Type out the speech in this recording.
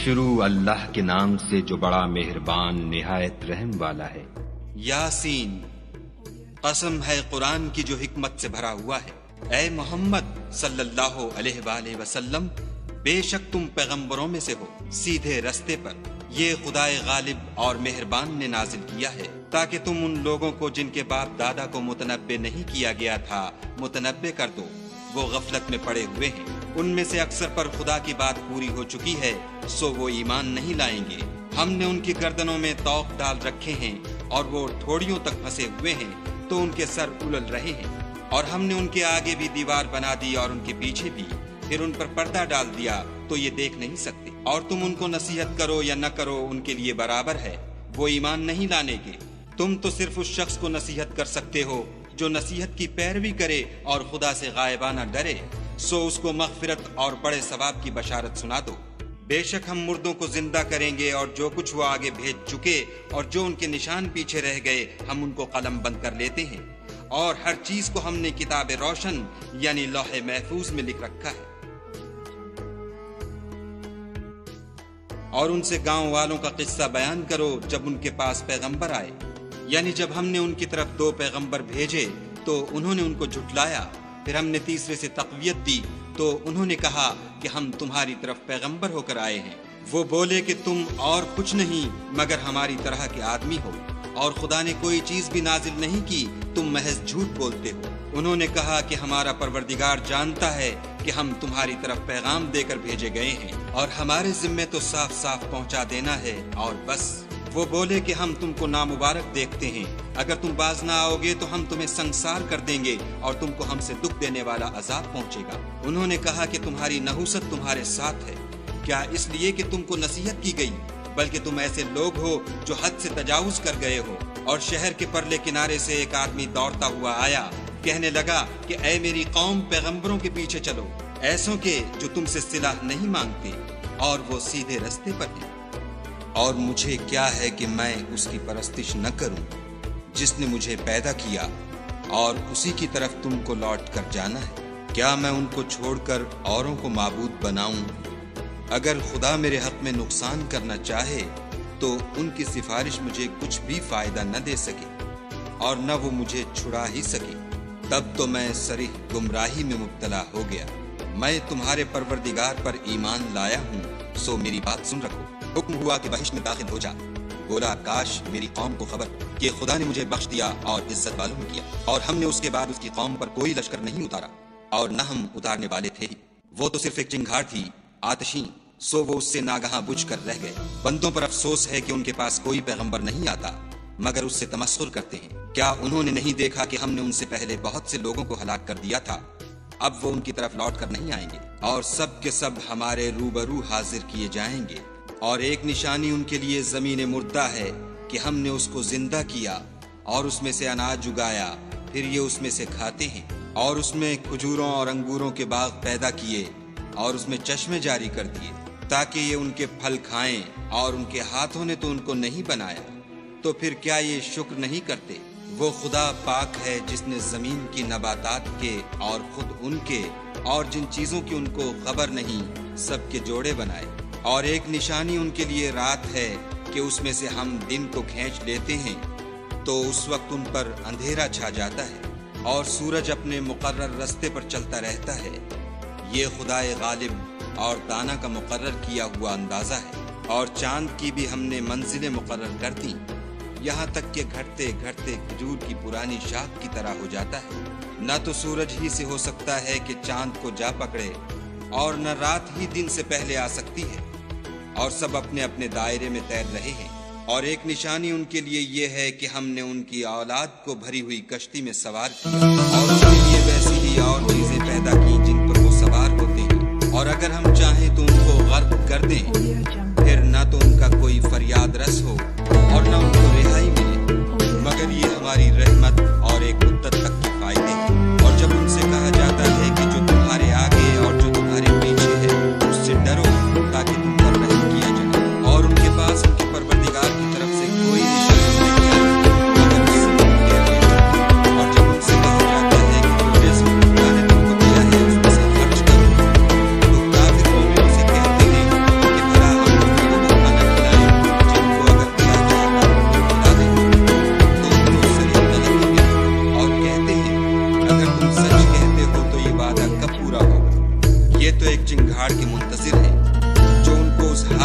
شروع اللہ کے نام سے جو بڑا مہربان نہایت رحم والا ہے۔ یاسین، قسم ہے قرآن کی جو حکمت سے بھرا ہوا ہے۔ اے محمد صلی اللہ علیہ وآلہ وسلم، بے شک تم پیغمبروں میں سے ہو سیدھے رستے پر، یہ خدائے غالب اور مہربان نے نازل کیا ہے تاکہ تم ان لوگوں کو جن کے باپ دادا کو متنبع نہیں کیا گیا تھا متنبع کر دو، وہ غفلت میں پڑے ہوئے ہیں۔ ان میں سے اکثر پر خدا کی بات پوری ہو چکی ہے، سو وہ ایمان نہیں لائیں گے۔ ہم نے ان کی گردنوں میں طوق ڈال رکھے ہیں اور وہ ٹھوڑیوں تک پھنسے ہوئے ہیں تو ان کے سر الل رہے ہیں، اور ہم نے ان کے آگے بھی دیوار بنا دی اور ان کے پیچھے بھی، پھر ان پر پردہ ڈال دیا تو یہ دیکھ نہیں سکتے۔ اور تم ان کو نصیحت کرو یا نہ کرو ان کے لیے برابر ہے، وہ ایمان نہیں لانے گے۔ تم تو صرف اس شخص کو نصیحت کر سکتے ہو جو نصیحت کی پیروی کرے اور خدا سے غائبانہ ڈرے، سو اس کو مغفرت اور بڑے ثواب کی بشارت سنا دو۔ بے شک ہم مردوں کو زندہ کریں گے، اور جو کچھ وہ آگے بھیج چکے اور جو ان کے نشان پیچھے رہ گئے ہم ان کو قلم بند کر لیتے ہیں، اور ہر چیز کو ہم نے کتاب روشن یعنی لوح محفوظ میں لکھ رکھا ہے۔ اور ان سے گاؤں والوں کا قصہ بیان کرو جب ان کے پاس پیغمبر آئے، یعنی جب ہم نے ان کی طرف 2 پیغمبر بھیجے تو انہوں نے ان کو جھٹلایا، پھر ہم نے تیسرے سے تقویت دی تو انہوں نے کہا کہ ہم تمہاری طرف پیغمبر ہو کر آئے ہیں۔ وہ بولے کہ تم اور کچھ نہیں مگر ہماری طرح کے آدمی ہو، اور خدا نے کوئی چیز بھی نازل نہیں کی، تم محض جھوٹ بولتے ہو۔ انہوں نے کہا کہ ہمارا پروردگار جانتا ہے کہ ہم تمہاری طرف پیغام دے کر بھیجے گئے ہیں، اور ہمارے ذمے تو صاف صاف پہنچا دینا ہے اور بس۔ وہ بولے کہ ہم تم کو نامبارک دیکھتے ہیں، اگر تم باز نہ آؤ گے تو ہم تمہیں سنسار کر دیں گے اور تم کو ہم سے دکھ دینے والا عذاب پہنچے گا۔ انہوں نے کہا کہ تمہاری نحوست تمہارے ساتھ ہے، کیا اس لیے کہ تم کو نصیحت کی گئی؟ بلکہ تم ایسے لوگ ہو جو حد سے تجاوز کر گئے ہو۔ اور شہر کے پرلے کنارے سے ایک آدمی دوڑتا ہوا آیا، کہنے لگا کہ اے میری قوم، پیغمبروں کے پیچھے چلو، ایسوں کے جو تم سے صلح نہیں مانگتے اور وہ سیدھے رستے پر ہیں۔ اور مجھے کیا ہے کہ میں اس کی پرستش نہ کروں جس نے مجھے پیدا کیا، اور اسی کی طرف تم کو لوٹ کر جانا ہے۔ کیا میں ان کو چھوڑ کر اوروں کو معبود بناؤں؟ اگر خدا میرے حق میں نقصان کرنا چاہے تو ان کی سفارش مجھے کچھ بھی فائدہ نہ دے سکے، اور نہ وہ مجھے چھڑا ہی سکے۔ تب تو میں صریح گمراہی میں مبتلا ہو گیا۔ میں تمہارے پروردگار پر ایمان لایا ہوں، سو میری بات سن رکھو۔ حکم ہوا کہ بہشت میں داخل ہو جا۔ بولا کاش میری قوم کو خبر کہ خدا نے مجھے بخش دیا اور عزت والوں میں کیا، اور ہم نے اس کے بعد اس کی قوم پر کوئی لشکر نہیں اتارا، اور نہ ہم اتارنے والے تھے ہی۔ وہ تو صرف ایک چنگھاڑ تھی آتشیں، سو وہ اس سے ناگہاں بجھ کر رہ گئے۔ بندوں پر افسوس ہے کہ ان کے پاس کوئی پیغمبر نہیں آتا مگر اس سے تمسخر کرتے ہیں۔ کیا انہوں نے نہیں دیکھا کہ ہم نے ان سے پہلے بہت سے لوگوں کو ہلاک کر دیا تھا؟ اب وہ ان کی طرف لوٹ کر نہیں آئیں گے، اور سب کے سب ہمارے روبرو حاضر کیے جائیں گے۔ اور ایک نشانی ان کے لیے زمین مردہ ہے کہ ہم نے اس کو زندہ کیا اور اس میں سے اناج اگایا، پھر یہ اس میں سے کھاتے ہیں۔ اور اس میں کھجوروں اور انگوروں کے باغ پیدا کیے اور اس میں چشمے جاری کر دیے تاکہ یہ ان کے پھل کھائیں، اور ان کے ہاتھوں نے تو ان کو نہیں بنایا، تو پھر کیا یہ شکر نہیں کرتے؟ وہ خدا پاک ہے جس نے زمین کی نباتات کے اور خود ان کے اور جن چیزوں کی ان کو خبر نہیں سب کے جوڑے بنائے۔ اور ایک نشانی ان کے لیے رات ہے کہ اس میں سے ہم دن کو کھینچ لیتے ہیں تو اس وقت ان پر اندھیرا چھا جاتا ہے، اور سورج اپنے مقرر رستے پر چلتا رہتا ہے۔ یہ خدائے غالب اور دانا کا مقرر کیا ہوا اندازہ ہے۔ اور چاند کی بھی ہم نے منزلیں مقرر کر دیں، یہاں تک کہ گھٹتے گھٹتے کھجور کی پرانی شاخ کی طرح ہو جاتا ہے۔ نہ تو سورج ہی سے ہو سکتا ہے کہ چاند کو جا پکڑے، اور نہ رات ہی دن سے پہلے آ سکتی ہے، اور سب اپنے اپنے دائرے میں تیر رہے ہیں۔ اور ایک نشانی ان کے لیے یہ ہے کہ ہم نے ان کی اولاد کو بھری ہوئی کشتی میں سوار کیا، اور ان کے لیے ویسی ہی اور چیزیں پیدا کی جن پر وہ سوار ہوتے ہیں، اور اگر ہم چاہیں تو ان کو غرق کر دیں، پھر نہ تو ان کا کوئی فریاد رس ہو اور نہ ان کو رہائی ملے، مگر یہ ہماری رحمت اور ایک مدت تک کے فائدے ہیں۔ اور جب ان سے کہا جاتا ہے کہ جو تمہارے آگے اور جو تمہارے پیچھے ہے اس سے ڈرو تاکہ تم پر رحم کیا جائے، اور ان کے پاس ان کے پروردگار کی طرف سے کوئی نشانی نہیں آئی مگر اس سے ان کے لیے۔ اور جب ان سے کہا جاتا